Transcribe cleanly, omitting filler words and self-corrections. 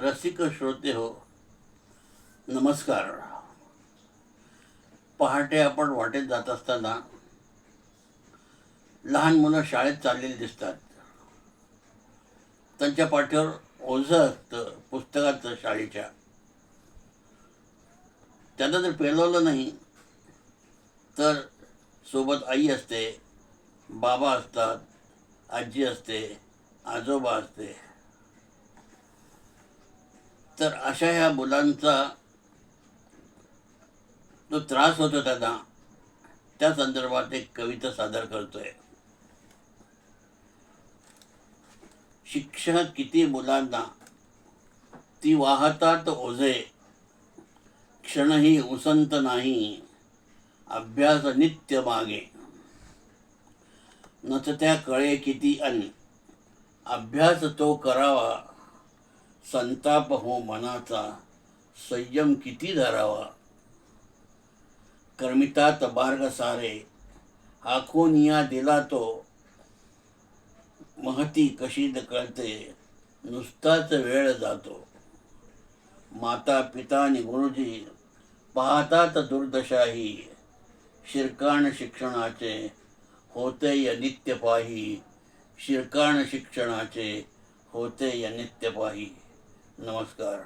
रसिक श्रोते हो, नमस्कार. पहाटे आपण वाटेत जात असताना लहान मुलं शाळेत चाललेली दिसतात. त्यांच्या पाठीवर ओझं असतं पुस्तकाचं शाळेच्या. त्यांना जर पेलवलं नाही तर सोबत आई असते, बाबा असतात, आजी असते, आजोबा असते. तर अशा ह्या मुलांचा जो त्रास होतो त्यांना, त्या संदर्भात एक कविता सादर करतोय. शिक्षक किती मुलांना ती वाहतात ओझे, क्षणही उसंत नाही अभ्यास नित्य मागे. नचत्या कळे किती अन अभ्यास तो करावा, संताप हो मनाचा संयम किती धरावा. कर्मितात बार्ग सारे हाकोनिया दिला तो, महती कशी कळते नुसताच वेळ जातो. माता पिता आणि गुरुजी पाहतात दुर्दशाही, शिरकाण शिक्षणाचे होते य नित्य पाही. शिरकाण शिक्षणाचे होते य नित्य पाही. नमस्कार.